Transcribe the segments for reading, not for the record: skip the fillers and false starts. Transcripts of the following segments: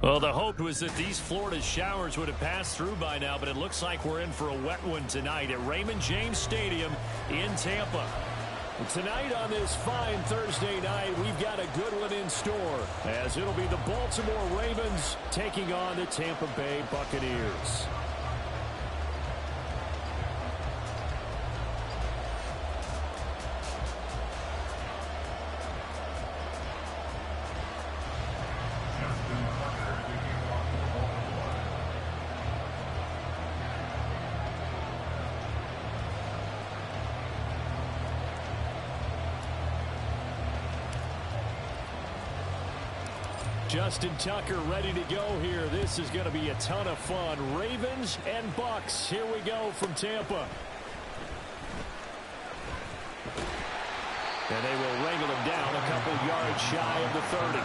Well, the hope was that these Florida showers would have passed through by now, but it looks like we're in for a wet one tonight at Raymond James Stadium in Tampa. Tonight on this fine Thursday night, we've got a good one in store, as it'll be the Baltimore Ravens taking on the Tampa Bay Buccaneers. Justin Tucker ready to go here. This is going to be a ton of fun. Ravens and Bucks. Here we go from Tampa. And they will wrangle him down a couple yards shy of the 30.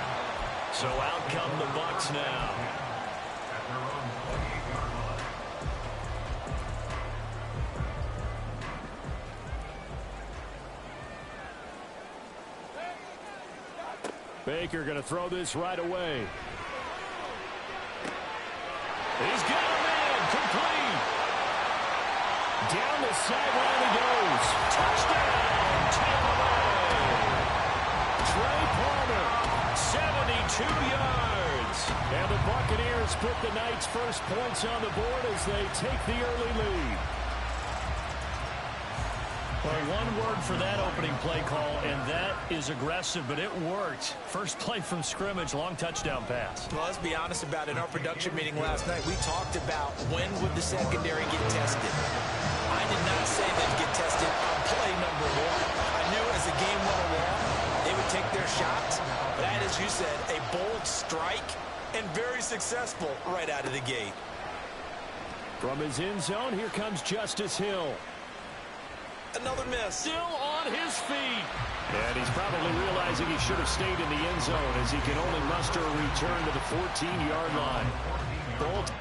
So out come the Bucks now. Baker going to throw this right away. He's got a man complete. Down the sideline he goes. Touchdown, Tampa Bay. Trey Palmer, 72 yards. And the Buccaneers put the Knights' first points on the board as they take the early lead. Well, one word for that opening play call, and that is aggressive, but it worked. First play from scrimmage, long touchdown pass. Well, let's be honest about it. In our production meeting last night, we talked about when would the secondary get tested. I did not say they'd get tested on play number one. I knew as the game went along, they would take their shots. But that, as you said, a bold strike and very successful right out of the gate. From his end zone, here comes Justice Hill. Another miss. Still on his feet. And he's probably realizing he should have stayed in the end zone as he can only muster a return to the 14-yard line. Bolt.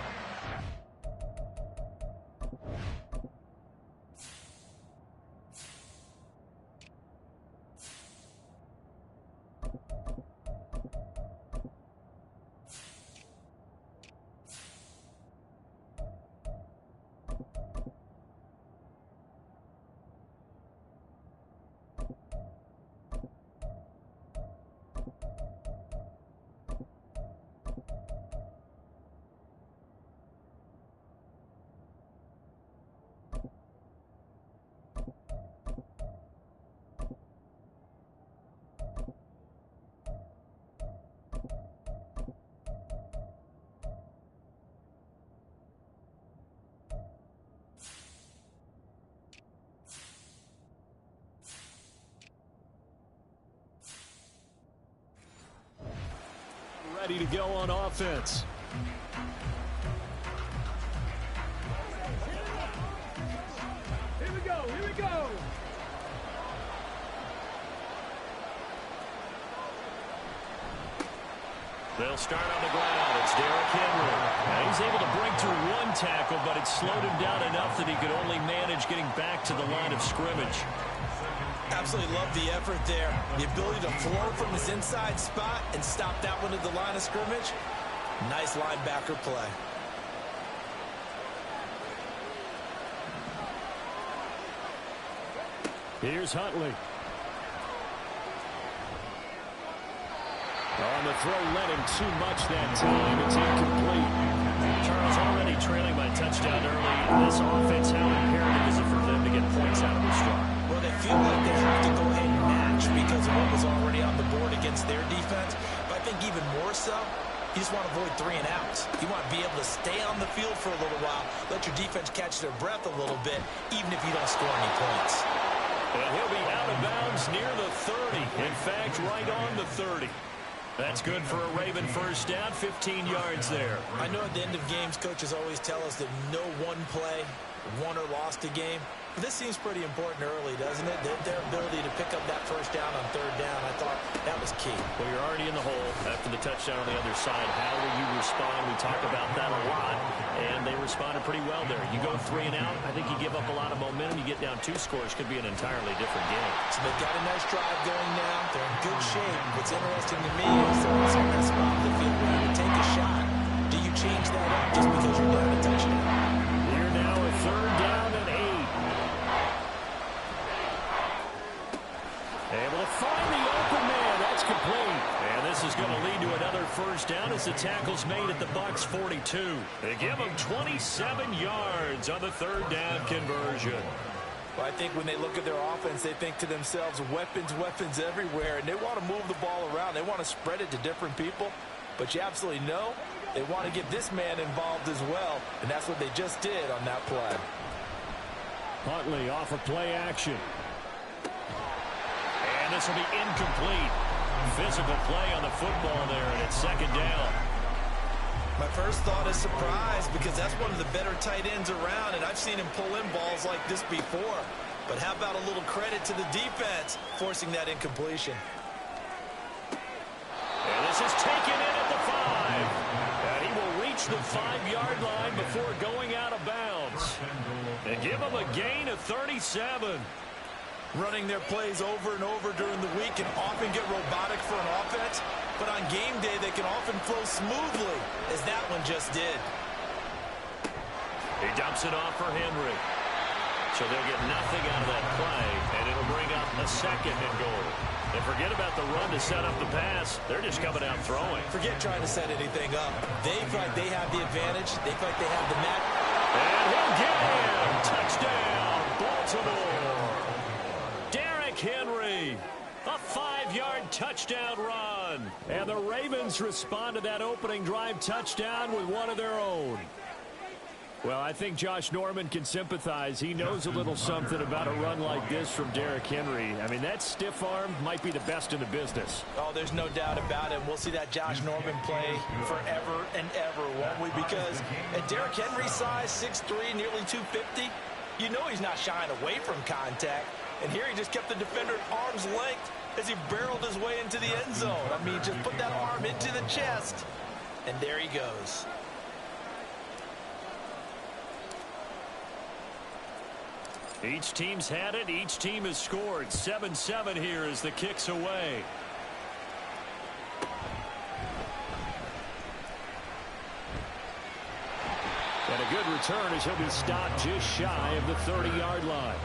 Ready to go on offense. Here we go, here we go. They'll start on the ground. It's Derrick Henry. Now he's able to break through one tackle, but it slowed him down enough that he could only manage getting back to the line of scrimmage. Absolutely love the effort there. The ability to flow from his inside spot and stop that one at the line of scrimmage. Nice linebacker play. Here's Huntley. On the throw, led him too much that time. It's incomplete. Charles already trailing by touchdown early in this offense. How imperative is it for them to get points out of this drive? Well, they feel like they have to go ahead and match because of what was already on the board against their defense. But I think even more so, you just want to avoid 3 and outs. You want to be able to stay on the field for a little while, let your defense catch their breath a little bit, even if you don't score any points. And he'll be out of bounds near the 30. In fact, right on the 30. That's good for a Raven first down, 15 yards there. I know at the end of games, coaches always tell us that no one play won or lost a game. But this seems pretty important early, doesn't it? Their ability to pick up that first down on 3rd down, I thought That was key. Well, you're already in the hole after the touchdown on the other side. How will you respond? We talk about that a lot, and they responded pretty well there. You go 3 and out, I think you give up a lot of momentum. You get down 2 scores, could be an entirely different game. So they've got a nice drive going now. They're in good shape. What's interesting to me is it's on that spot of the field where you take a shot. Do you change that up just because you're down a touchdown? Here now a 3rd down and 8. Able to find the open man. That's complete. And this is going to lead to another 1st down as the tackle's made at the Bucs 42. They give them 27 yards on the 3rd down conversion. Well, I think when they look at their offense, they think to themselves, weapons, weapons everywhere, and they want to move the ball around. They want to spread it to different people, but you absolutely know they want to get this man involved as well, and that's what they just did on that play. Huntley off of play action. And this will be incomplete. Physical play on the football there, and it's 2nd down. My first thought is surprise because that's one of the better tight ends around, and I've seen him pull in balls like this before. But how about a little credit to the defense forcing that incompletion? And this is taken in at the 5. And he will reach the 5-yard line before going out of bounds. And give him a gain of 37. Running their plays over and over during the week can often get robotic for an offense, but on game day they can often flow smoothly, as that one just did. He dumps it off for Henry. So they'll get nothing out of that play, and it'll bring up a 2nd and goal. And forget about the run to set up the pass. They're just coming out throwing. Forget trying to set anything up. They feel like they have the advantage. They feel like they have the net. And he'll get him. Touchdown, Baltimore. Henry, a 5-yard touchdown run. And the Ravens respond to that opening drive touchdown with one of their own. Well, I think Josh Norman can sympathize. He knows a little something about a run like this from Derrick Henry. I mean, that stiff arm might be the best in the business. Oh, there's no doubt about it. We'll see that Josh Norman play forever and ever, won't we? Because at Derrick Henry's size, 6'3", nearly 250, you know he's not shying away from contact. And here he just kept the defender at arm's length as he barreled his way into the end zone. I mean, just put that arm into the chest, and there he goes. Each team's had it. Each team has scored. 7-7 here as the kick's away. And a good return as he'll be stopped just shy of the 30-yard line.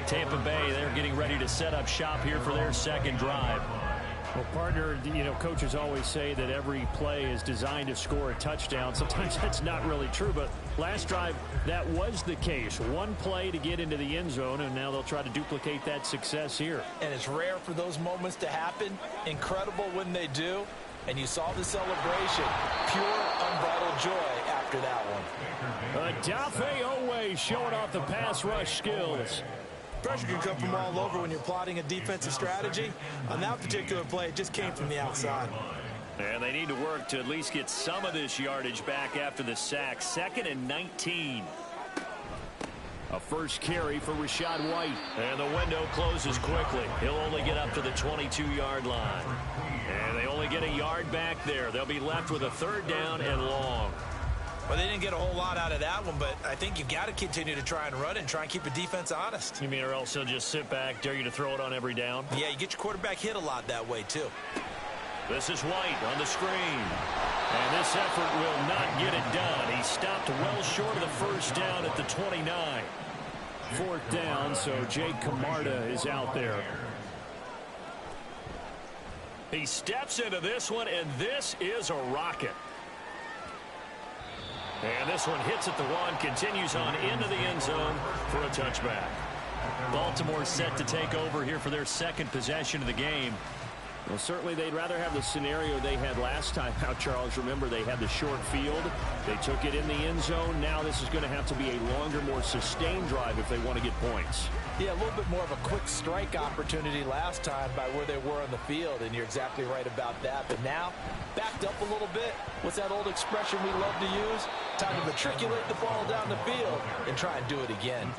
Tampa Bay, they're getting ready to set up shop here for their 2nd drive. Well, partner, you know, coaches always say that every play is designed to score a touchdown. Sometimes that's not really true, but last drive, that was the case. One play to get into the end zone, and now they'll try to duplicate that success here. And it's rare for those moments to happen. Incredible when they do. And you saw the celebration. Pure, unbridled joy after that one. Odafe Oweh showing off the pass rush skills. Pressure can come from all over when you're plotting a defensive strategy. On that particular play, it just came from the outside. And they need to work to at least get some of this yardage back after the sack. 2nd and 19. A first carry for Rachaad White. And the window closes quickly. He'll only get up to the 22-yard line. And they only get a yard back there. They'll be left with a 3rd down and long. Well, they didn't get a whole lot out of that one, but I think you've got to continue to try and run and try and keep the defense honest. You mean or else he'll just sit back, dare you to throw it on every down? Yeah, you get your quarterback hit a lot that way, too. This is White on the screen. And this effort will not get it done. He stopped well short of the 1st down at the 29. 4th down, so Jake Camarda is out there. He steps into this one, and this is a rocket. And this one hits at the 1, continues on into the end zone for a touchback. Baltimore set to take over here for their 2nd possession of the game. Well, certainly they'd rather have the scenario they had last time out, Charles. Remember, they had the short field. They took it in the end zone. Now this is going to have to be a longer, more sustained drive if they want to get points. Yeah, a little bit more of a quick strike opportunity last time by where they were on the field, and you're exactly right about that. But now, backed up a little bit. What's that old expression we love to use? Time to matriculate the ball down the field and try and do it again.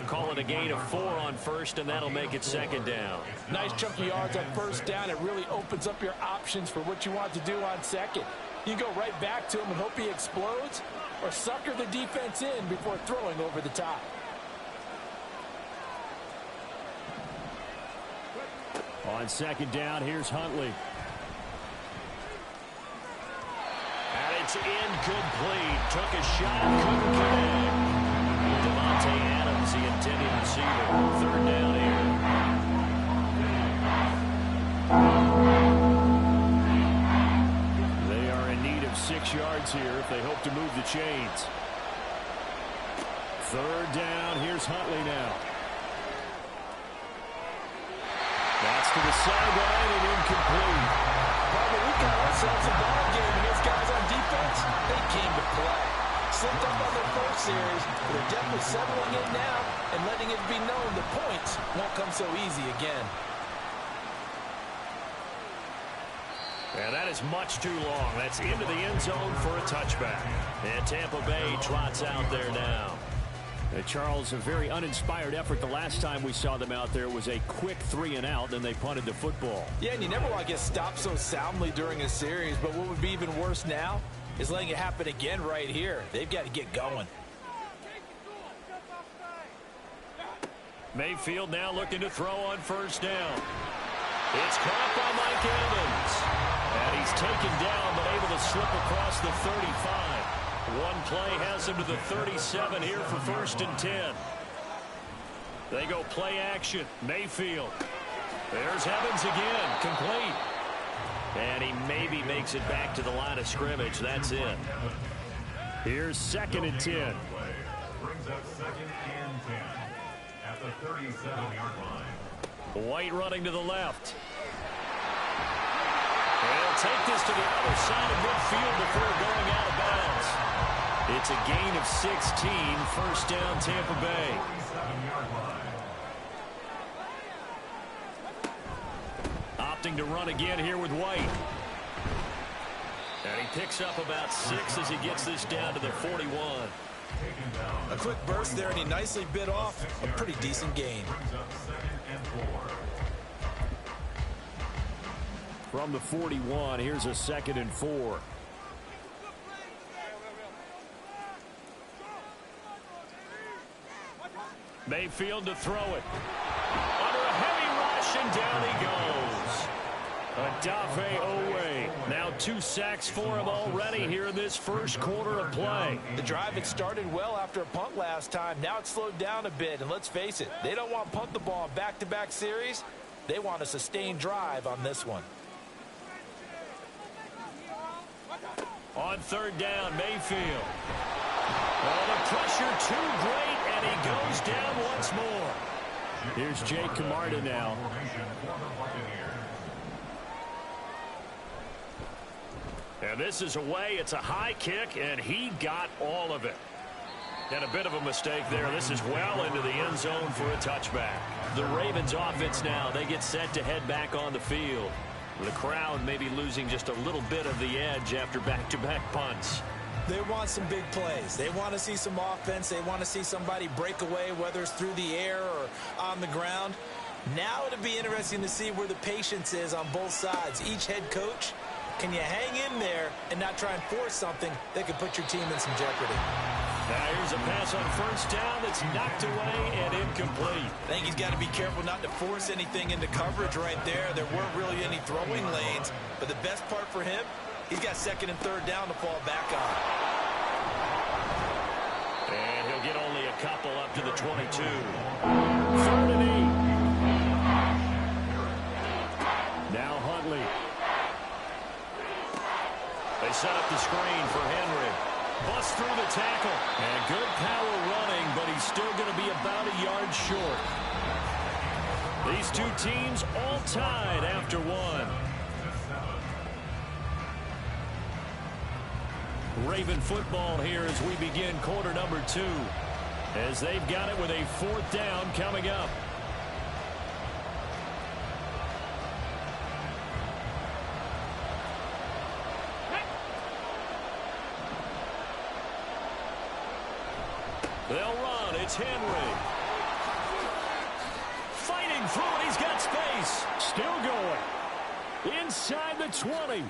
Call it a gain of 4 on first, and that'll make it second down. Nice chunk of yards on first down. It really opens up your options for what you want to do on second. You go right back to him and hope he explodes, or sucker the defense in before throwing over the top. On second down, here's Huntley. And it's incomplete. Took a shot, couldn't connect. Devontae Adams, the intended receiver. Third down here. They are in need of 6 yards here if they hope to move the chains. Third down, here's Huntley now. That's to the sideline and incomplete. Barbara, we got ourselves a ball game, and those guys on defense, they came to play. Slipped up on their first series, but they're definitely settling in now and letting it be known the points won't come so easy again. And that is much too long. That's into the end zone for a touchback. And Tampa Bay trots out there now. Charles, a very uninspired effort. The last time we saw them out there was a quick 3-and-out, and they punted the football. Yeah, and you never want to get stopped so soundly during a series, but what would be even worse now is letting it happen again right here. They've got to get going. Mayfield now looking to throw on first down. It's caught by Mike Evans. And he's taken down, but able to slip across the 35. One play has him to the 37 here for 1st and 10. They go play action. Mayfield. There's Evans again. Complete. And he maybe makes it back to the line of scrimmage. That's it. Here's 2nd and 10. Brings up 2nd and 10 at the 37-yard line. White running to the left. They'll take this to the other side of midfield before going out of bounds. It's a gain of 16, 1st down Tampa Bay. Opting to run again here with White. And he picks up about 6 as he gets this down to the 41. A quick burst there, and he nicely bit off a pretty decent gain. From the 41, here's a 2nd and 4. Mayfield to throw it. Under a heavy rush, and down he goes. Odafe Owe. Now 2 sacks for him already here in this first quarter of play. The drive had started well after a punt last time. Now it's slowed down a bit, and let's face it, they don't want to punt the ball back-to-back series. They want a sustained drive on this one. On 3rd down, Mayfield. Oh, the pressure too great, and he goes down once more. Here's Jake Camarda now. And this is away. It's a high kick, and he got all of it. And a bit of a mistake there. This is well into the end zone for a touchback. The Ravens offense now, they get set to head back on the field. The crowd may be losing just a little bit of the edge after back-to-back punts. They want some big plays. They want to see some offense. They want to see somebody break away, whether it's through the air or on the ground. Now it'll be interesting to see where the patience is on both sides. Each head coach, can you hang in there and not try and force something that could put your team in some jeopardy? Now here's a pass on first down that's knocked away and incomplete. I think he's got to be careful not to force anything into coverage right there. There weren't really any throwing lanes, but the best part for him, he's got 2nd and 3rd down to fall back on. And he'll get only a couple up to the 22. 3rd and 8. Now Huntley. They set up the screen for Henry. Bust through the tackle. And good power running, but he's still going to be about a yard short. These two teams all tied after one. Raven football here as we begin quarter number 2. As they've got it with a 4th down coming up. They'll run. It's Henry. Fighting through it. He's got space. Still going. Inside the 20. And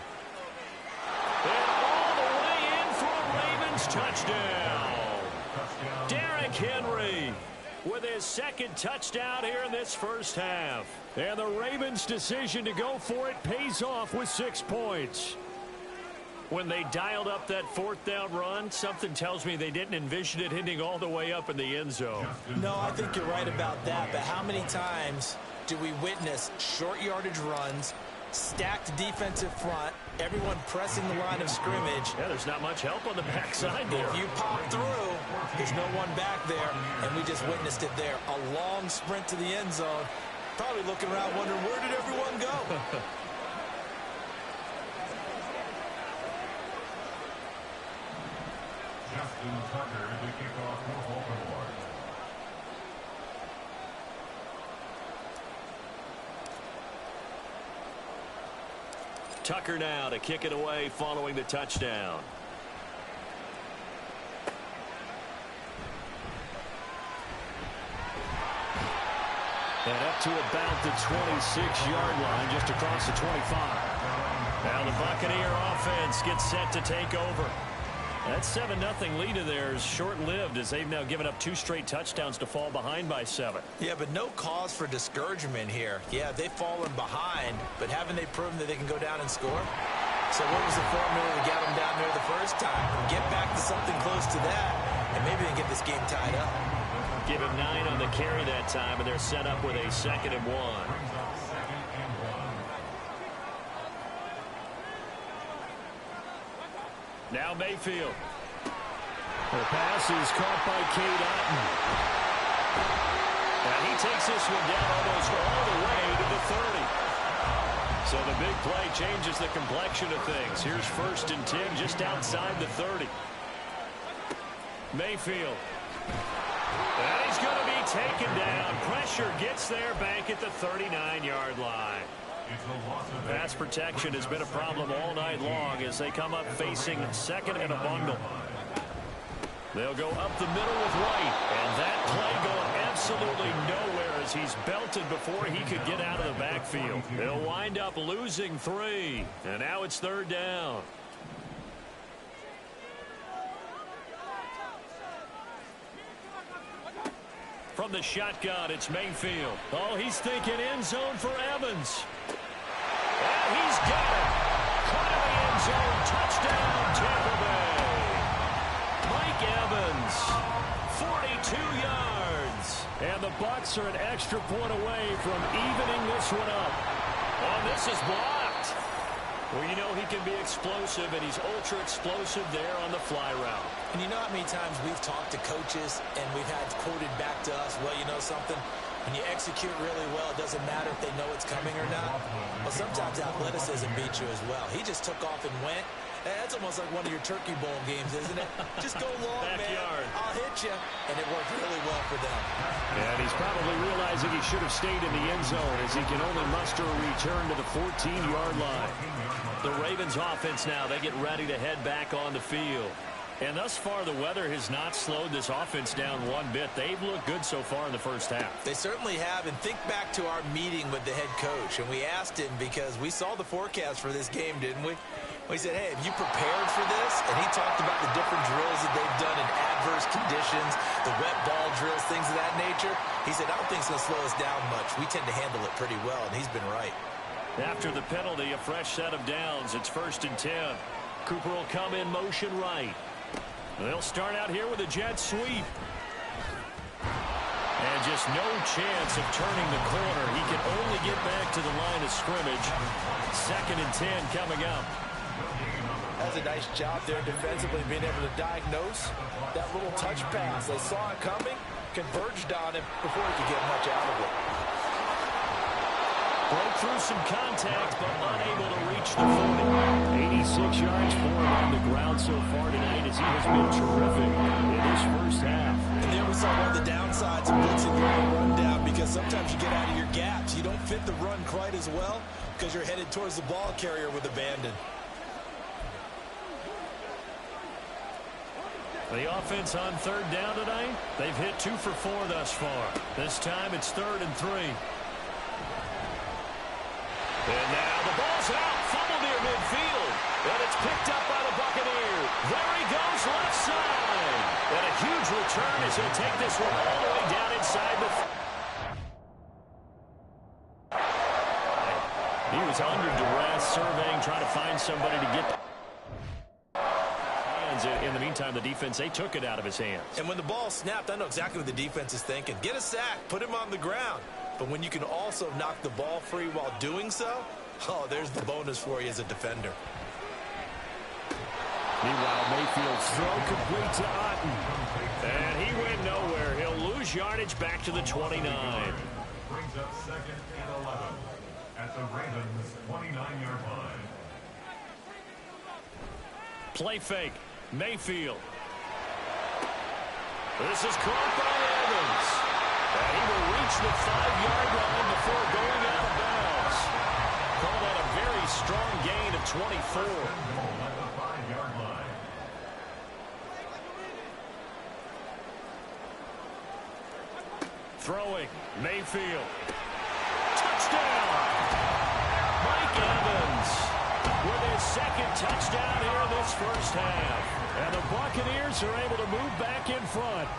all the way in for a Ravens touchdown. Derrick Henry with his second touchdown here in this first half. And the Ravens' decision to go for it pays off with 6 points. When they dialed up that fourth down run, something tells me they didn't envision it hitting all the way up in the end zone. No, I think you're right about that. But how many times do we witness short yardage runs, stacked defensive front, everyone pressing the line of scrimmage? Yeah, there's not much help on the backside there. If you pop through, there's no one back there, and we just witnessed it there. A long sprint to the end zone. Probably looking around wondering, where did everyone go? Justin Tucker to kick off for Baltimore. Tucker now to kick it away following the touchdown. And up to about the 26-yard line, just across the 25. Now the Buccaneer offense gets set to take over. That 7-0 lead of theirs short-lived as they've now given up 2 straight touchdowns to fall behind by 7. Yeah, but no cause for discouragement here. Yeah, they've fallen behind, but haven't they proven that they can go down and score? So what was the formula to get them down there the first time? Get back to something close to that, and maybe they get this game tied up. Give him 9 on the carry that time, and they're set up with a 2nd and 1. Now Mayfield. The pass is caught by Cade Otton. And he takes this one down almost all the way to the 30. So the big play changes the complexion of things. Here's 1st and 10 just outside the 30. Mayfield. And he's going to be taken down. Pressure gets there back at the 39-yard line. Pass protection has been a problem all night long as they come up facing 2nd and a bundle. They'll go up the middle with White. And that play going absolutely nowhere as he's belted before he could get out of the backfield. They'll wind up losing 3. And now it's 3rd down. From the shotgun, it's Mayfield. Oh, he's thinking end zone for Evans. And he's got it. Caught in the end zone. Touchdown, Tampa Bay. Mike Evans, 42 yards. And the Bucs are an extra point away from evening this one up. Oh, this is blocked. Well, you know he can be explosive, and he's ultra explosive there on the fly route. And you know how many times we've talked to coaches and we've had quoted back to us, well, you know something? When you execute really well, it doesn't matter if they know it's coming or not. Well, sometimes athleticism beats you as well. He just took off and went. That's almost like one of your Turkey Bowl games, isn't it? Just go long, man. I'll hit you. And it worked really well for them. And he's probably realizing he should have stayed in the end zone as he can only muster a return to the 14-yard line. The Ravens offense now, they get ready to head back on the field. And thus far, the weather has not slowed this offense down one bit. They've looked good so far in the first half. They certainly have. And think back to our meeting with the head coach. And we asked him because we saw the forecast for this game, didn't we? We said, hey, have you prepared for this? And he talked about the different drills that they've done in adverse conditions, the wet ball drills, things of that nature. He said, I don't think it's going to slow us down much. We tend to handle it pretty well, and he's been right. After the penalty, a fresh set of downs. It's 1st and 10. Cooper will come in motion right. They'll start out here with a jet sweep. And just no chance of turning the corner. He can only get back to the line of scrimmage. 2nd and 10 coming up. That's a nice job there defensively, being able to diagnose that little touch pass. They saw it coming, converged on it before he could get much out of it. Broke through some contact, but unable to reach the 40. 86 yards for him on the ground so far tonight as he has been terrific in this first half. And there we saw one of the downsides of blitzing the run down, because sometimes you get out of your gaps. You don't fit the run quite as well because you're headed towards the ball carrier with abandon. The offense on third down tonight, they've hit 2 for 4 thus far. This time it's 3rd and 3. And now the ball's out, fumble near midfield. And it's picked up by the Buccaneer. There he goes, left side. And a huge return as he'll take this one all the way down inside the... He was under duress, surveying, trying to find somebody to get... In the meantime, the defense, they took it out of his hands. And when the ball snapped, I know exactly what the defense is thinking. Get a sack, put him on the ground. But when you can also knock the ball free while doing so, oh, there's the bonus for you as a defender. Meanwhile, Mayfield's throw complete to Otten. And he went nowhere. He'll lose yardage back to the 29. Brings up 2nd and 11 at the Ravens' 29-yard line. Play fake. Mayfield. This is caught by Evans. And he will reach the 5-yard line before going out of bounds. Call that a very strong gain of 24. At the 5-yard line. Throwing. Mayfield. Touchdown. Mike Evans with his 2nd touchdown here in this first half. And the Buccaneers are able to move back in front.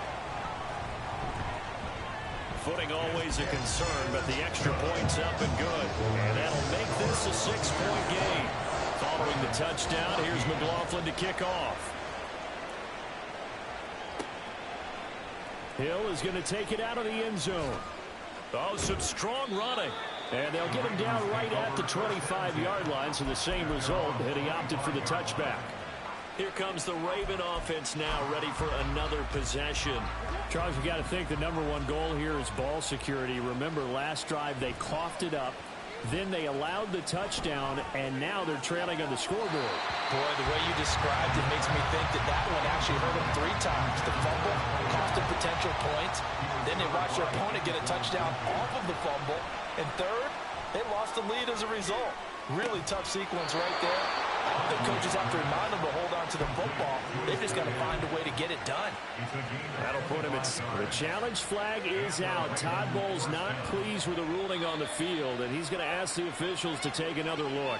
Footing always a concern, but the extra point's up and good. And that'll make this a 6-point game. Following the touchdown, here's McLaughlin to kick off. Hill is going to take it out of the end zone. Oh, some strong running. And they'll get him down right at the 25-yard line, so the same result, and he opted for the touchback. Here comes the Raven offense now, ready for another possession. Charles, you got to think the #1 goal here is ball security. Remember, last drive they coughed it up, then they allowed the touchdown, and now they're trailing on the scoreboard. Boy, the way you described it makes me think that that one actually hurt them 3 times. The fumble cost them potential points. Then they watched their opponent get a touchdown off of the fumble. And third, they lost the lead as a result. Really tough sequence right there. I don't think coaches have to remind them to hold on to the football. They've just got to find a way to get it done. That'll put him at... The challenge flag is out. Todd Bowles not pleased with the ruling on the field, and he's going to ask the officials to take another look.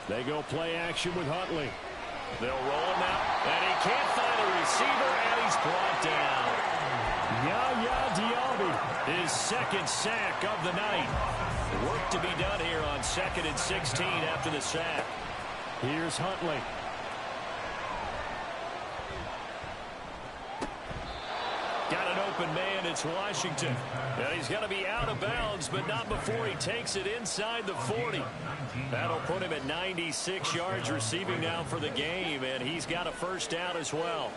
They go play action with Huntley. They'll roll him out, and he can't find a receiver, and he's brought down. Yaya Diaby, his 2nd sack of the night. Work to be done here on 2nd and 16 after the sack. Here's Huntley. Got an open man, it's Washington. And he's going to be out of bounds, but not before he takes it inside the 40. That'll put him at 96 yards receiving now for the game, and he's got a first down as well.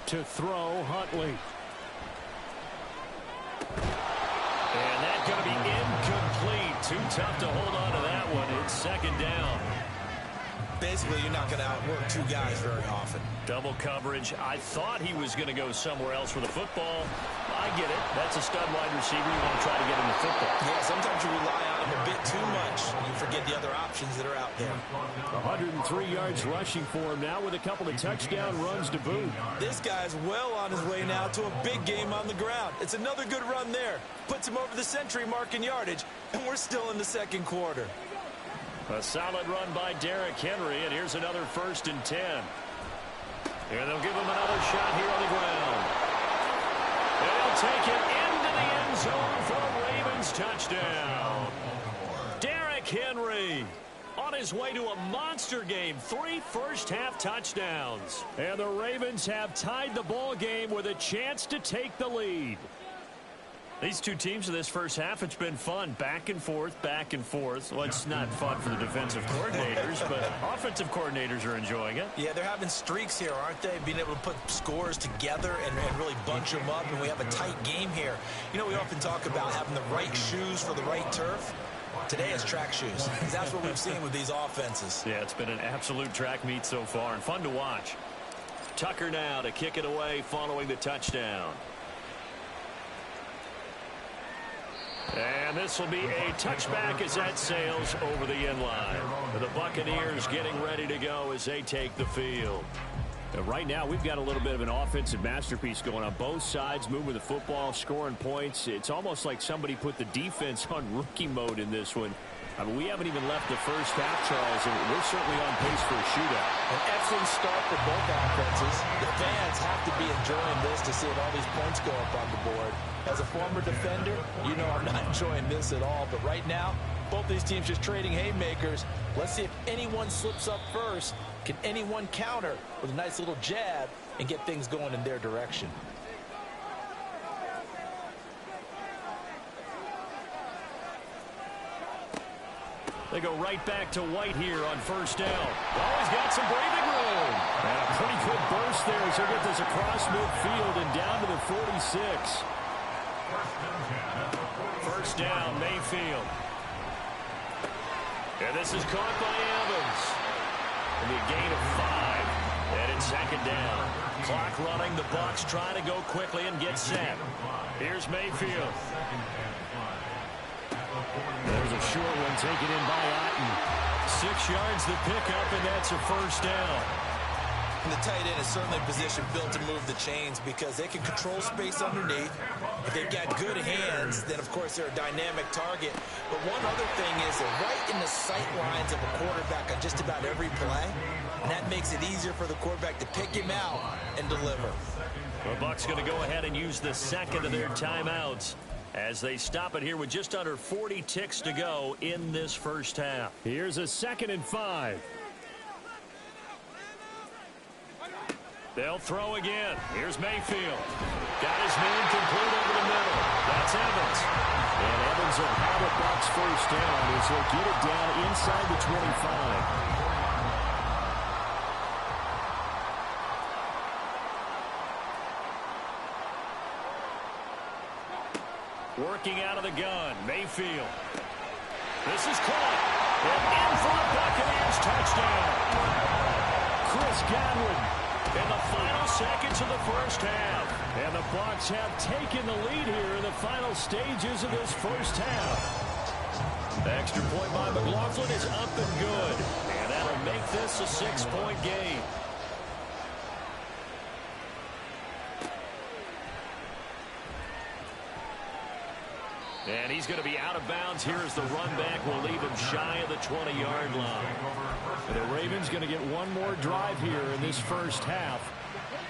To throw, Huntley. And that's going to be incomplete. Too tough to hold on to that one. It's 2nd down. Basically, you're not going to outwork 2 guys very often. Double coverage. I thought he was going to go somewhere else with the football. I get it. That's a stud wide receiver. You want to try to get him the football. Yeah, sometimes you rely on him a bit too much. You forget the other options that are out there. 103 yards rushing for him now with a couple of touchdown runs to boot. This guy's well on his way now to a big game on the ground. It's another good run there. Puts him over the century mark in yardage, and we're still in the 2nd quarter. A solid run by Derrick Henry, and here's another 1st and 10. And they'll give him another shot here on the ground. And he'll take it into the end zone for a Ravens touchdown. Derrick Henry on his way to a monster game. 3 first-half touchdowns. And the Ravens have tied the ball game with a chance to take the lead. These 2 teams in this first half, it's been fun. Back and forth, back and forth. Well, it's not fun for the defensive coordinators, but offensive coordinators are enjoying it. Yeah, they're having streaks here, aren't they? Being able to put scores together and really bunch them up, and we have a tight game here. You know, we often talk about having the right shoes for the right turf. Today it's track shoes. That's what we've seen with these offenses. Yeah, it's been an absolute track meet so far and fun to watch. Tucker now to kick it away following the touchdown. And this will be a touchback as that sails over the end line. The Buccaneers getting ready to go as they take the field. Right now, we've got a little bit of an offensive masterpiece going on both sides, moving the football, scoring points. It's almost like somebody put the defense on rookie mode in this one. I mean, we haven't even left the first half, Charles, and we're certainly on pace for a shootout. An excellent start for both offenses. The fans have to be enjoying this to see all these points go up on the board. As a former defender, you know I'm not enjoying this at all. But right now, both these teams just trading haymakers. Let's see if anyone slips up first. Can anyone counter with a nice little jab and get things going in their direction? They go right back to White here on first down. Oh, he's got some breathing room. And a pretty good burst there as he'll get this across midfield and down to the 46. First down, Mayfield. And this is caught by Evans. And a gain of 5. And it's second down. Clock running. The Bucs trying to go quickly and get set. Here's Mayfield. There's a short one taken in by Otten. 6 yards the pickup, and that's a first down. And the tight end is certainly a position built to move the chains because they can control space underneath. If they've got good hands, then, of course, they're a dynamic target. But one other thing is they're right in the sight lines of a quarterback on just about every play, and that makes it easier for the quarterback to pick him out and deliver. The Bucs going to go ahead and use the second of their timeouts as they stop it here with just under 40 ticks to go in this first half. Here's a 2nd and 5. They'll throw again. Here's Mayfield. Got his man complete over the middle. That's Evans. And Evans will have a Bucs first down as he'll get it down inside the 25. Working out of the gun, Mayfield. This is caught. And in for the Buccaneers touchdown. Chris Godwin in the final seconds of the first half. And the Bucs have taken the lead here in the final stages of this first half. The extra point by McLaughlin is up and good. And that'll make this a 6-point game. And he's going to be out of bounds here as the run back will leave him shy of the 20-yard line. The Ravens going to get one more drive here in this first half.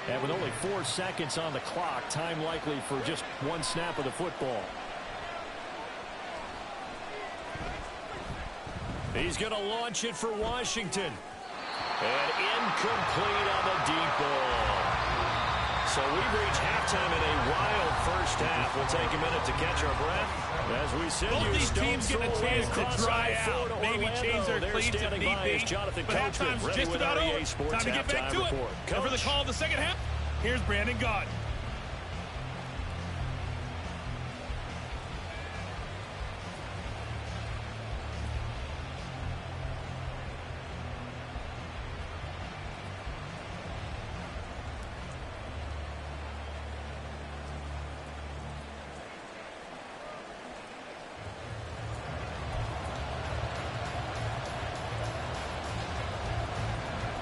And with only 4 seconds on the clock, time likely for just one snap of the football. He's going to launch it for Washington. And incomplete on the deep ball. So we've reached halftime in a wild first half. We'll take a minute to catch our breath. As we send both you these teams get a chance to dry out, maybe change their cleats if need be. But halftime's just about over. Time to get back to it. And for the call of the second half, here's Brandon Gaudin.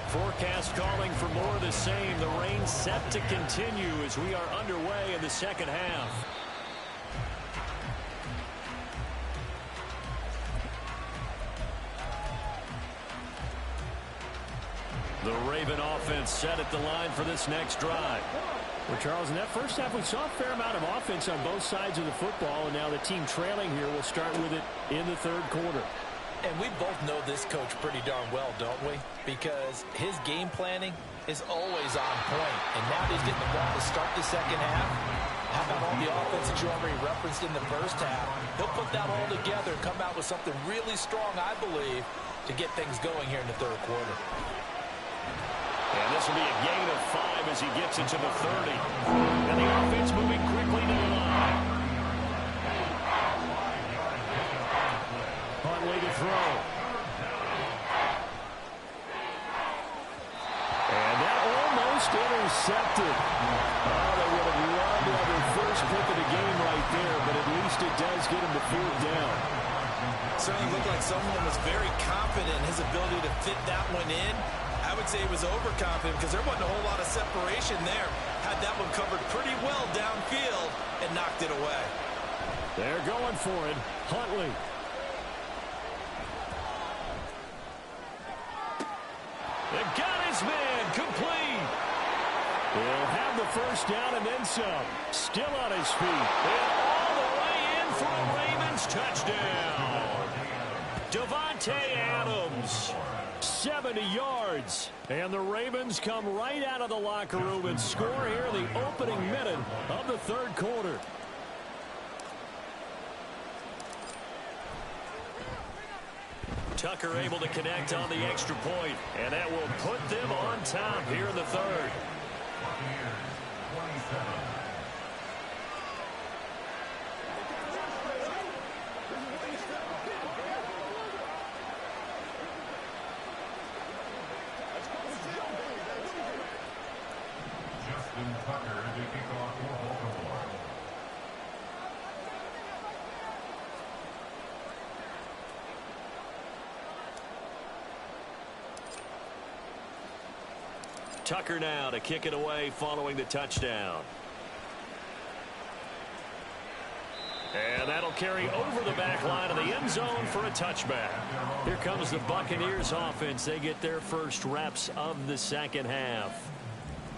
Forecast calling for more of the same. The rain set to continue as we are underway in the second half. The Raven offense set at the line for this next drive. Well, Charles, in that first half, we saw a fair amount of offense on both sides of the football, and now the team trailing here will start with it in the third quarter. And we both know this coach pretty darn well, don't we? Because his game planning is always on point. And now he's getting the ball to start the second half. How about all the offense that you already referenced in the first half? He'll put that all together and come out with something really strong, I believe, to get things going here in the third quarter. And this will be a gain of 5 as he gets it to the 30. And the offense moving quickly to the line. intercepted. Oh, they would have loved to have their first pick of the game right there, but at least it does get them the 4th down. Certainly looked like someone was very confident in his ability to fit that one in. I would say he was overconfident because there wasn't a whole lot of separation there. Had that one covered pretty well downfield and knocked it away. They're going for it. Huntley. They've got his man complete. He'll have the first down and then some. Still on his feet. And all the way in for a Ravens touchdown. Devontae Adams. 70 yards. And the Ravens come right out of the locker room and score here in the opening minute of the 3rd quarter. Tucker able to connect on the extra point, and that will put them on top here in the 3rd. Tucker now to kick it away following the touchdown. And that'll carry over the back line of the end zone for a touchback. Here comes the Buccaneers offense. They get their first reps of the 2nd half.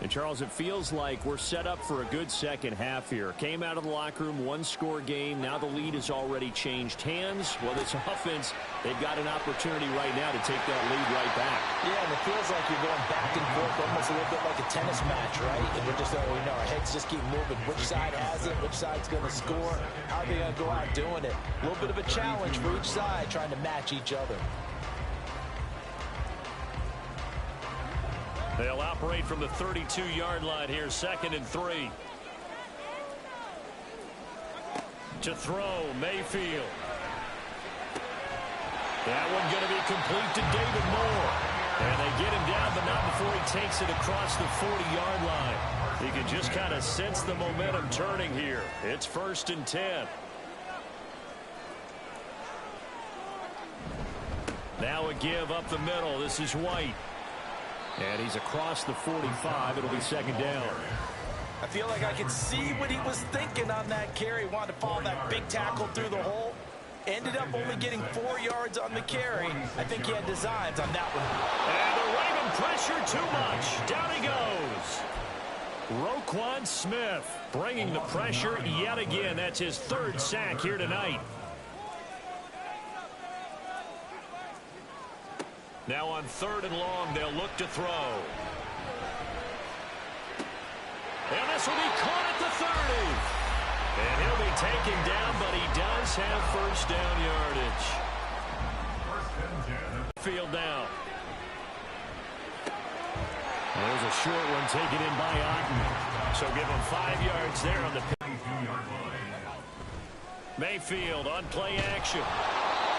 And, Charles, it feels like we're set up for a good second half here. Came out of the locker room, 1-score game. Now the lead has already changed hands. Well, this offense, they've got an opportunity right now to take that lead right back. Yeah, and it feels like you're going back and forth, almost a little bit like a tennis match, right? And we're just, our heads just keep moving. Which side has it? Which side's going to score? How are they going to go out doing it? A little bit of a challenge for each side, trying to match each other. They'll operate from the 32-yard line here, 2nd and 3. To throw, Mayfield. That one going to be complete to David Moore. And they get him down, but not before he takes it across the 40-yard line. You can just kind of sense the momentum turning here. It's 1st and 10. Now a give up the middle. This is White. And he's across the 45. It'll be 2nd down. I feel like I can see what he was thinking on that carry. Wanted to follow that big tackle through the hole. Ended up only getting 4 yards on the carry. I think he had designs on that one. And the Raven pressure too much. Down he goes. Roquan Smith bringing the pressure yet again. That's his 3rd sack here tonight. Now on 3rd and long, they'll look to throw. And this will be caught at the 30. And he'll be taken down, but he does have first down yardage. Field down. There's a short one taken in by Otten. So give him 5 yards there on the pick. Mayfield on play action.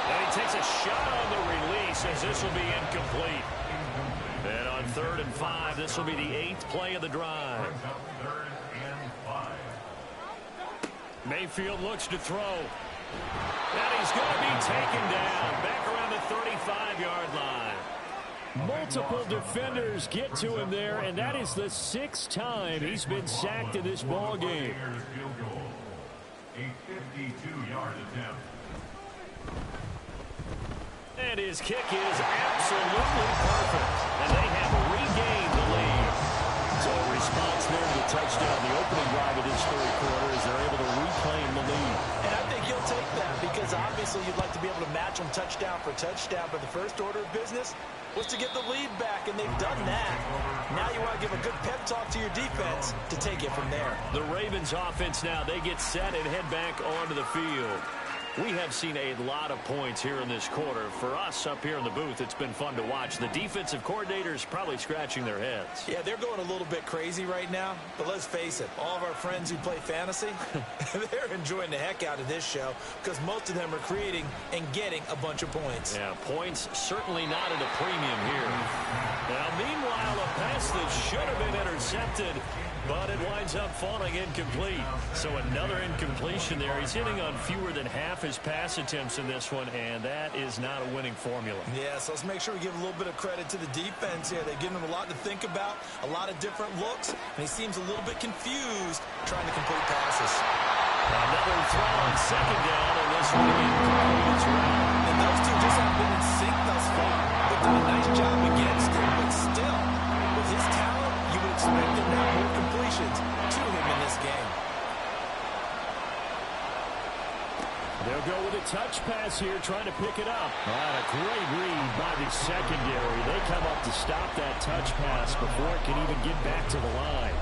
And he takes a shot on the release as this will be incomplete. And on 3rd and 5, this will be the 8th play of the drive. Mayfield looks to throw. And he's going to be taken down back around the 35-yard line. Multiple defenders get to him there, and that is the 6th time he's been sacked in this ball game. A 52-yard attempt. And his kick is absolutely perfect. And they have regained the lead. So a response there to the touchdown, the opening drive of this 3rd quarter, as they're able to reclaim the lead. And I think he'll take that because obviously you'd like to be able to match them touchdown for touchdown. But the first order of business was to get the lead back, and they've done that. Now you want to give a good pep talk to your defense to take it from there. The Ravens offense now, they get set and head back onto the field. We have seen a lot of points here in this quarter. For us up here in the booth, it's been fun to watch. The defensive coordinators probably scratching their heads. Yeah, they're going a little bit crazy right now. But let's face it, all of our friends who play fantasy, they're enjoying the heck out of this show because most of them are creating and getting a bunch of points. Yeah, points certainly not at a premium here. Now, meanwhile, a pass that should have been intercepted but it winds up falling incomplete. So another incompletion there. He's hitting on fewer than half his pass attempts in this one, and that is not a winning formula. Yeah, so let's make sure we give a little bit of credit to the defense here. They've given him a lot to think about, a lot of different looks, and he seems a little bit confused trying to complete passes. Another throw on second down, and this one incomplete as well. And those two just haven't been in sync thus far. They've done a nice job against him, but still, with his talent, you would expect him to have more completions to him in this game. They'll go with a touch pass here, trying to pick it up. A great read by the secondary. They come up to stop that touch pass before it can even get back to the line.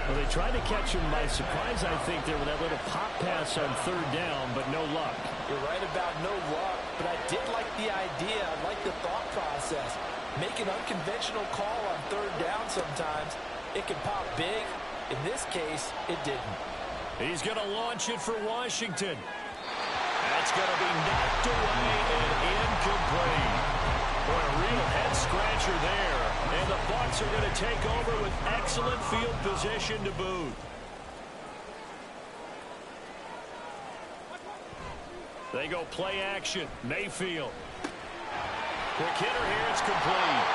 Well, they tried to catch him by surprise, I think, there with that little pop pass on third down, but no luck. You're right about no luck, but I did like the idea. I like the thought process. Make an unconventional call on third down sometimes. It can pop big. In this case, it didn't. He's going to launch it for Washington. That's going to be knocked away and incomplete. Boy, a real head-scratcher there. And the Bucs are going to take over with excellent field position to boot. They go play action. Mayfield. Quick hitter here. It's complete.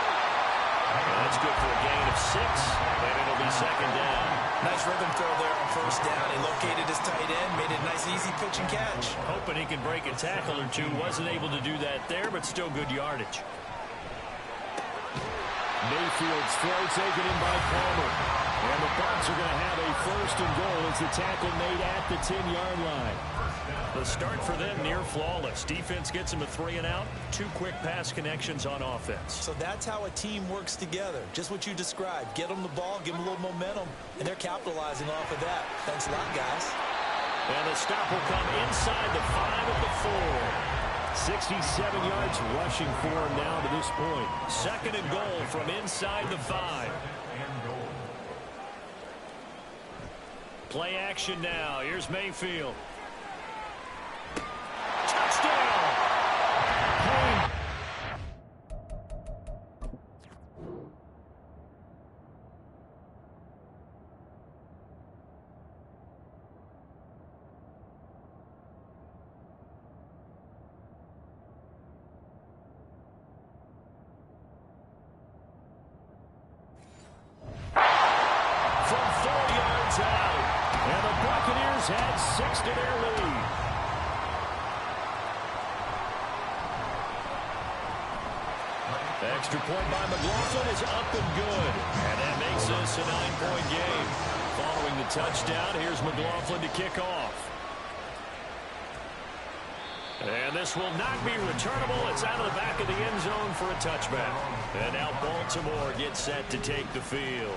That's good for a gain of 6, and it'll be second down. Nice rhythm throw there on first down. He located his tight end, made it a nice, easy pitch and catch. Hoping he can break a tackle or two. Wasn't able to do that there, but still good yardage. Mayfield's throw taken in by Palmer. And the Bucs are going to have a first and goal as the tackle made at the 10-yard line. The start for them near flawless. Defense gets them a 3 and out. 2 quick pass connections on offense. So that's how a team works together. Just what you described. Get them the ball, give them a little momentum, and they're capitalizing off of that. Thanks a lot, guys. And the stop will come inside the 5 of the 4. 67 yards rushing for him now to this point. Second and goal from inside the 5. Play action now. Here's Mayfield. Touchdown! Payne. From 4 yards out. And the Buccaneers had 6 to their lead. Extra point by McLaughlin is up and good. And that makes this a 9-point game. Following the touchdown, here's McLaughlin to kick off. And this will not be returnable. It's out of the back of the end zone for a touchback. And now Baltimore gets set to take the field.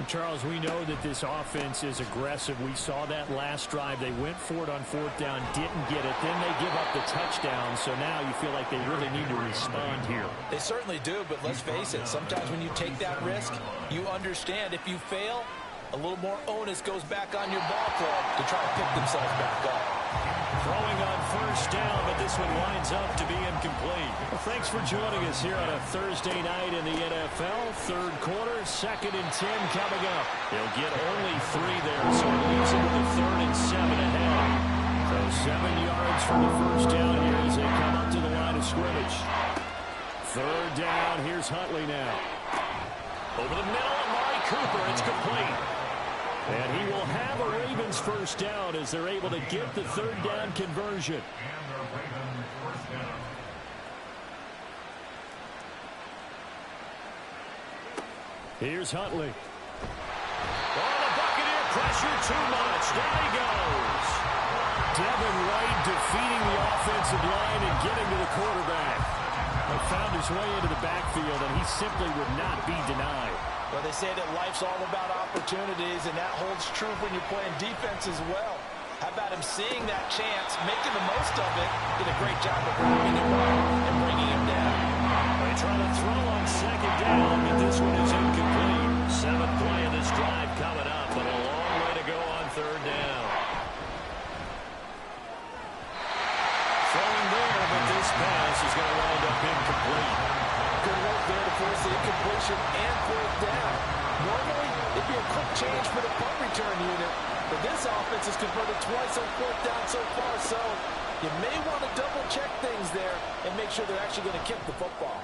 Charles, we know that this offense is aggressive. We saw that last drive. They went for it on fourth down, didn't get it. Then they give up the touchdown. So now you feel like they really need to respond here. They certainly do, but let's face it. Sometimes when you take that risk, you understand if you fail, a little more onus goes back on your ball club to try to pick themselves back up. Throwing on first down, but this one winds up to be incomplete. Well, thanks for joining us here on a Thursday night in the NFL. Third quarter, 2nd and 10 coming up. They'll get only 3 there, so it leaves them with a 3rd and 7 ahead. So 7 yards from the first down here as they come up to the line of scrimmage. 3rd down, here's Huntley now. Over the middle, Amari Cooper, it's complete. And he will have a Ravens first down as they're able to get the 3rd down conversion. Here's Huntley. Oh, the Buccaneer pressure too much. There he goes. Devin White defeating the offensive line and getting to the quarterback. He found his way into the backfield, and he simply would not be denied. Well, they say that life's all about opportunities, and that holds true when you're playing defense as well. How about him seeing that chance, making the most of it, did a great job of grabbing him and bringing him down. They try to throw on second down, but this one is incomplete. 7th play of this drive coming up, but a long way to go on 3rd down. Throwing there, but this pass is going to wind up incomplete. Good work there to force the incompletion and 4th down. Normally, It'd be a quick change for the punt return unit. But this offense has converted twice on fourth down so far, so you may want to double-check things there and make sure they're actually going to kick the football.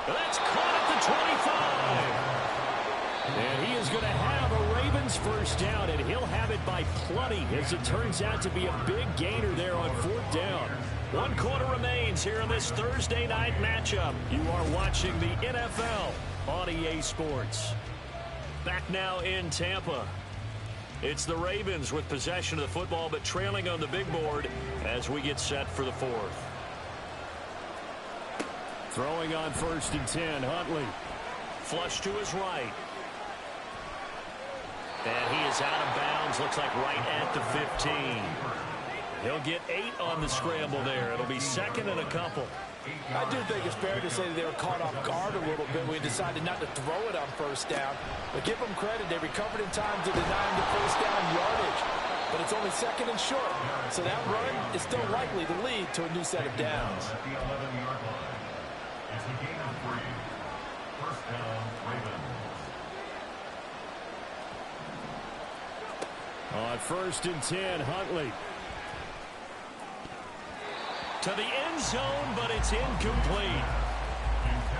That's caught at the 25. And he is going to have a Ravens first down, and he'll have it by plenty, as it turns out to be a big gainer there on fourth down. 1 quarter remains here in this Thursday night matchup. You are watching the NFL on EA Sports. Back now in Tampa. It's the Ravens with possession of the football, but trailing on the big board as we get set for the fourth. Throwing on 1st and 10, Huntley. Flush to his right. And he is out of bounds, looks like right at the 15. He'll get 8 on the scramble there. It'll be 2nd and a couple. I do think it's fair to say that they were caught off guard a little bit when we decided not to throw it on first down. But give them credit, they recovered in time to deny him the first down yardage. But it's only 2nd and short. So that run is still likely to lead to a new set of downs. At the 11-yard line. It's a gain of 3. First down, Ravens. On 1st and 10, Huntley. To the end zone, but it's incomplete.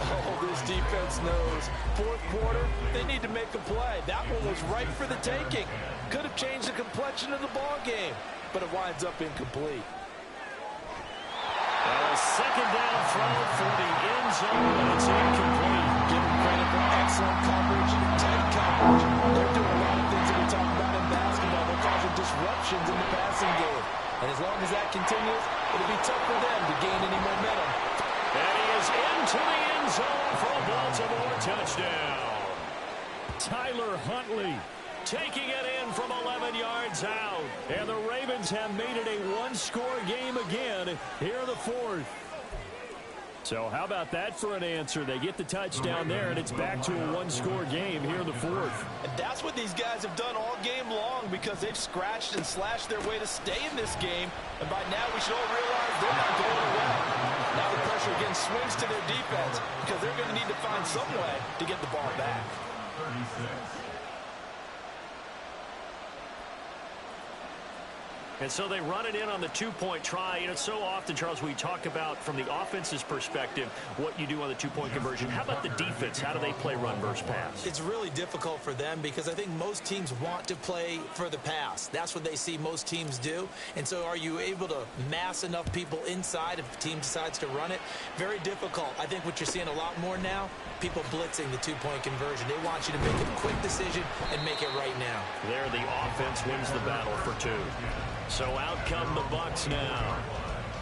Oh, this defense knows. Fourth quarter, they need to make a play. That one was right for the taking. Could have changed the complexion of the ball game, but it winds up incomplete. A 2nd down throw for the end zone, but it's incomplete. Give them credit for excellent coverage, tight coverage. They're doing a lot of things that we talk about in basketball. They're causing disruptions in the passing game. And as long as that continues, it'll be tough for them to gain any momentum. And he is into the end zone for a Baltimore touchdown. Tyler Huntley taking it in from 11 yards out. And the Ravens have made it a one-score game again here in the fourth. So how about that for an answer? They get the touchdown there, and it's back to a one-score game here in the fourth. And that's what these guys have done all game long, because they've scratched and slashed their way to stay in this game. And by now we should all realize they're not going away. Now the pressure again swings to their defense, because they're going to need to find some way to get the ball back. 36. And so they run it in on the two-point try. You know, so often, Charles, we talk about from the offense's perspective what you do on the two-point conversion. How about the defense? How do they play run versus pass? It's really difficult for them because I think most teams want to play for the pass. That's what they see most teams do. And so are you able to mass enough people inside if the team decides to run it? Very difficult. I think what you're seeing a lot more now, people blitzing the two-point conversion. They want you to make a quick decision and make it right now. There, the offense wins the battle for 2. So out come the Bucs now.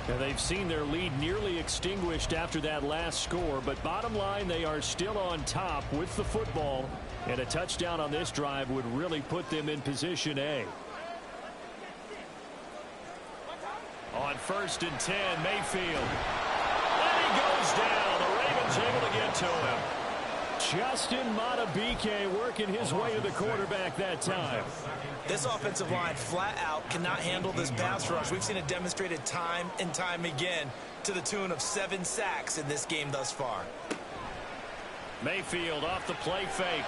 And they've seen their lead nearly extinguished after that last score, but bottom line, they are still on top with the football, and a touchdown on this drive would really put them in position A. On 1st and 10, Mayfield. And he goes down. The Ravens able to get to him. Justin Madubuike working his way to the quarterback that time. This offensive line flat out cannot handle this pass rush. We've seen it demonstrated time and time again to the tune of 7 sacks in this game thus far. Mayfield off the play fake.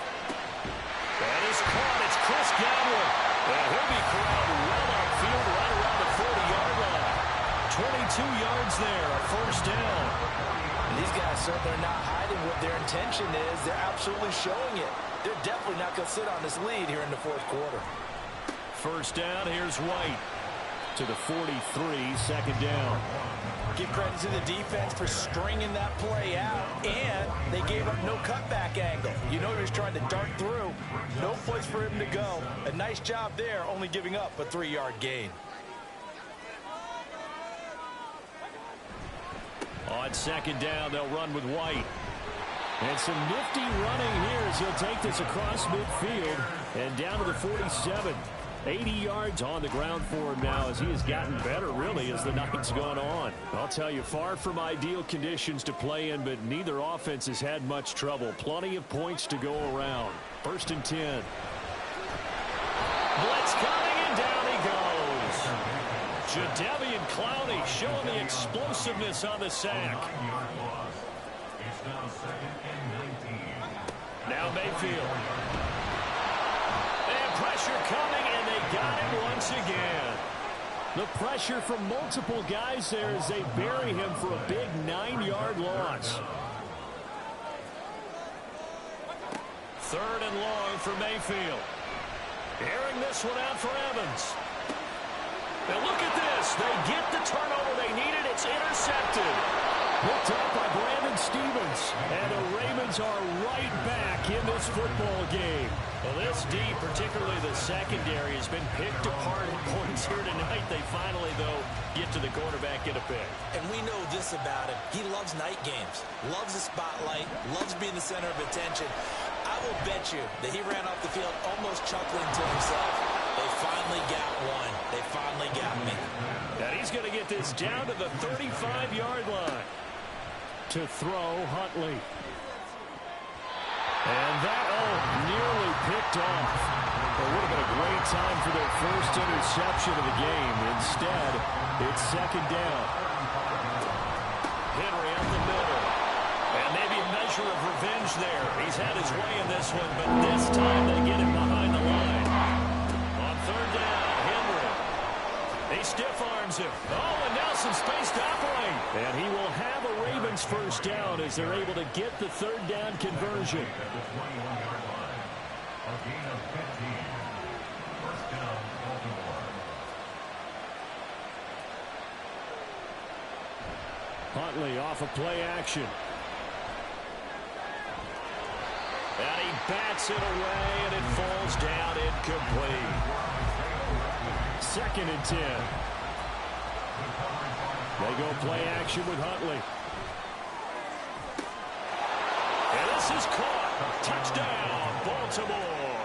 That is caught. It's Chris Godwin. And he'll be corralled well upfield right around the 40-yard line. 22 yards there, a first down. And these guys certainly are not hiding what their intention is. They're absolutely showing it. They're definitely not going to sit on this lead here in the fourth quarter. First down, here's White to the 43, 2nd down. Give credit to the defense for stringing that play out, and they gave up no cutback angle. You know he was trying to dart through. No place for him to go. A nice job there, only giving up a 3-yard gain. On 2nd down, they'll run with White. And some nifty running here as he'll take this across midfield and down to the 47. 80 yards on the ground for him now as he has gotten better, really, as the night's gone on. I'll tell you, far from ideal conditions to play in, but neither offense has had much trouble. Plenty of points to go around. 1st and 10. Blitz coming, and down he goes. Jadeveon Clowney showing the explosiveness on the sack. It's now 2nd and 19. Now Mayfield. And pressure coming, and they got him once again. The pressure from multiple guys there as they bury him for a big 9-yard loss. 3rd and long for Mayfield. Airing this one out for Evans. And look at this. They get the turnover they needed. It's intercepted. Picked up by Brandon Stevens. And the Ravens are right back in this football game. Well, this D, particularly the secondary, has been picked apart at points here tonight. They finally, though, get to the quarterback in a pick. And we know this about him. He loves night games, loves the spotlight, loves being the center of attention. I will bet you that he ran off the field almost chuckling to himself. They finally got one. They finally got me. And he's going to get this down to the 35-yard line. To throw, Huntley. And that, nearly picked off. It would have been a great time for their first interception of the game. Instead, it's 2nd down. Henry up the middle. And maybe a measure of revenge there. He's had his way in this one, but this time they get him behind the line. On 3rd down, Henry. He stiff arms him. Oh, and now some space to operate. And he will have a Ravens first down as they're able to get the 3rd down conversion. Huntley off of play action. And he bats it away, and it falls down incomplete. 2nd and 10. They go play action with Huntley. And this is caught. Touchdown, Baltimore.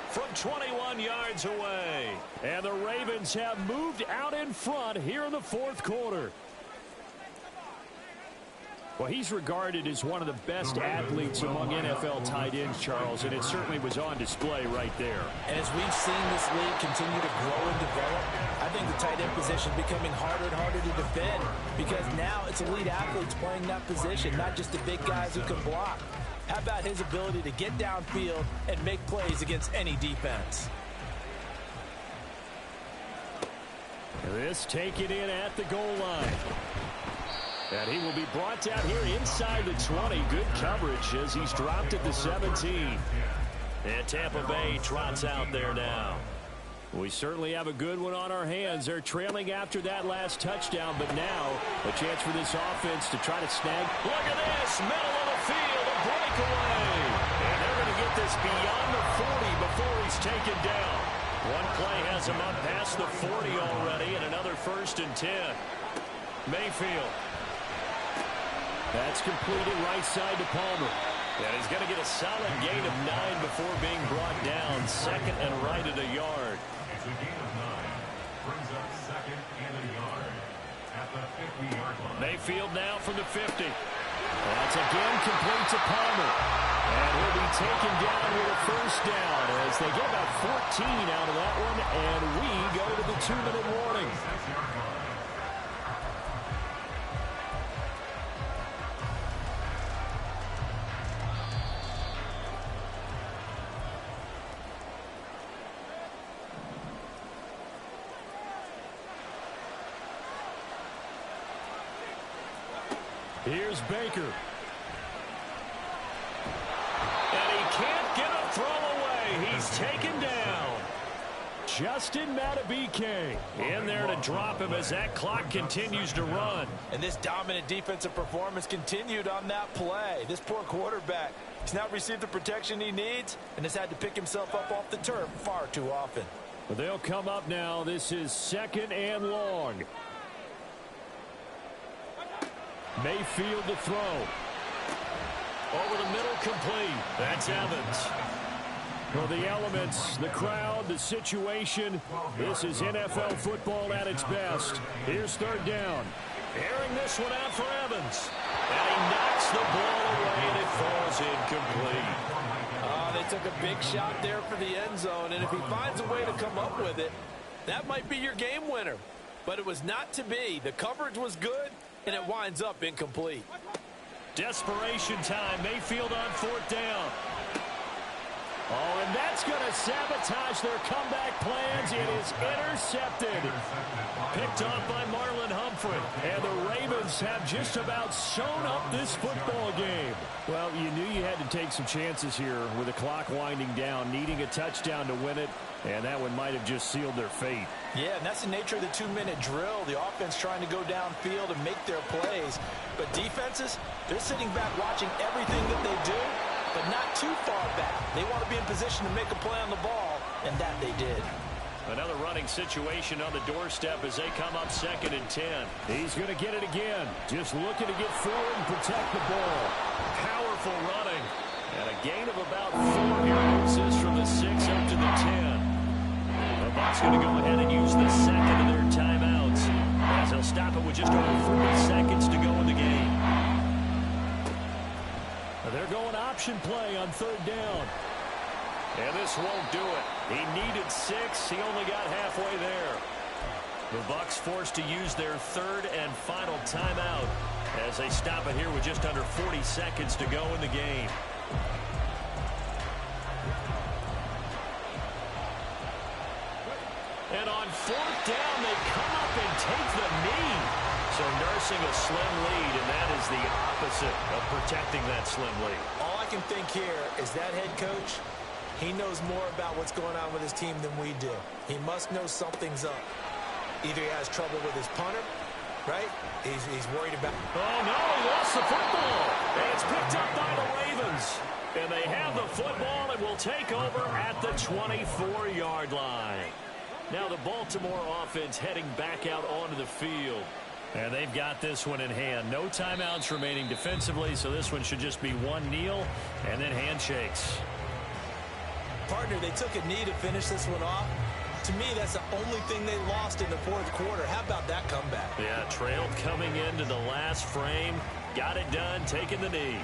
From 21 yards away. And the Ravens have moved out in front here in the 4th quarter. Well, he's regarded as one of the best athletes among NFL tight ends, Charles, and it certainly was on display right there. And as we've seen this league continue to grow and develop, I think the tight end position is becoming harder and harder to defend because now it's elite athletes playing that position, not just the big guys who can block. How about his ability to get downfield and make plays against any defense? This taken in at the goal line. And he will be brought down here inside the 20. Good coverage as he's dropped at the 17. And Tampa Bay trots out there now. We certainly have a good one on our hands. They're trailing after that last touchdown, but now a chance for this offense to try to snag. Look at this, middle of the field, a breakaway. And they're going to get this beyond the 40 before he's taken down. One play has him up past the 40 already, and another 1st and 10. Mayfield. That's completed right side to Palmer. And he's going to get a solid gain of 9 before being brought down. 2nd and right at a yard. It's a gain of 9. Brings up 2nd and a yard at the 50-yard line. Mayfield now from the 50. That's again complete to Palmer. And he'll be taken down with a 1st down as they get about 14 out of that one. And we go to the 2-minute warning. Here's Baker. And he can't get a throw away. He's taken down. Justin Madubuike in there to drop him as that clock continues to run. And this dominant defensive performance continued on that play. This poor quarterback, he's not received the protection he needs and has had to pick himself up off the turf far too often. But they'll come up now. This is 2nd and long. Mayfield to throw. Over the middle, complete. That's Evans. Well, the elements, the crowd, the situation, this is NFL football at its best. Here's 3rd down. Airing this one out for Evans. And he knocks the ball away, and it falls incomplete. They took a big shot there for the end zone, and if he finds a way to come up with it, that might be your game winner. But it was not to be. The coverage was good, and it winds up incomplete. Desperation time. Mayfield on 4th down. Oh, and that's going to sabotage their comeback plans. It is intercepted. Picked off by Marlon Humphrey. And the Ravens have just about sewn up this football game. Well, you knew you had to take some chances here with the clock winding down, needing a touchdown to win it. And that one might have just sealed their fate. Yeah, and that's the nature of the 2-minute drill. The offense trying to go downfield and make their plays. But defenses, they're sitting back watching everything that they do, but not too far back. They want to be in position to make a play on the ball, and that they did. Another running situation on the doorstep as they come up 2nd and 10. He's going to get it again. Just looking to get forward and protect the ball. Powerful running. And a gain of about 4 here. Moves this from the 6 up to the 10. The Bucs going to go ahead and use the second of their timeouts as they'll stop it with just over 40 seconds to go in the game. They're going option play on 3rd down. And this won't do it. He needed 6. He only got halfway there. The Bucs forced to use their 3rd and final timeout as they stop it here with just under 40 seconds to go in the game. And on 4th down, they come up and take the knee. So nursing a slim lead, and that is the opposite of protecting that slim lead. All I can think here is that head coach, he knows more about what's going on with his team than we do. He must know something's up. Either he has trouble with his punter, right? He's worried about... Oh, no, he lost the football. And it's picked up by the Ravens. And they have the football and will take over at the 24-yard line. Now the Baltimore offense heading back out onto the field. And they've got this one in hand. No timeouts remaining defensively, so this one should just be one kneel and then handshakes. Partner, they took a knee to finish this one off. To me, that's the only thing they lost in the 4th quarter. How about that comeback? Yeah, trailed coming into the last frame. Got it done, taking the knee.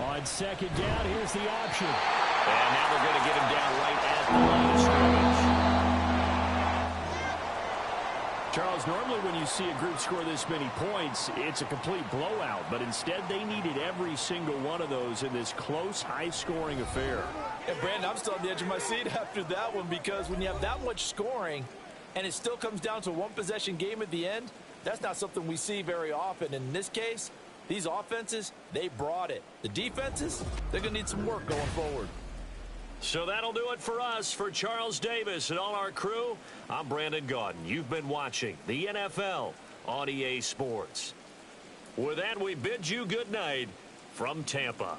On 2nd down, here's the option. And now they're going to get him down right at the line of scrimmage. Charles, normally when you see a group score this many points, it's a complete blowout. But instead, they needed every single one of those in this close, high-scoring affair. And, Brandon, I'm still on the edge of my seat after that one because when you have that much scoring and it still comes down to a one-possession game at the end, that's not something we see very often. In this case, these offenses, they brought it. The defenses, they're going to need some work going forward. So that'll do it for us. For Charles Davis and all our crew, I'm Brandon Gaudin. You've been watching the NFL on EA Sports. With that, we bid you good night from Tampa.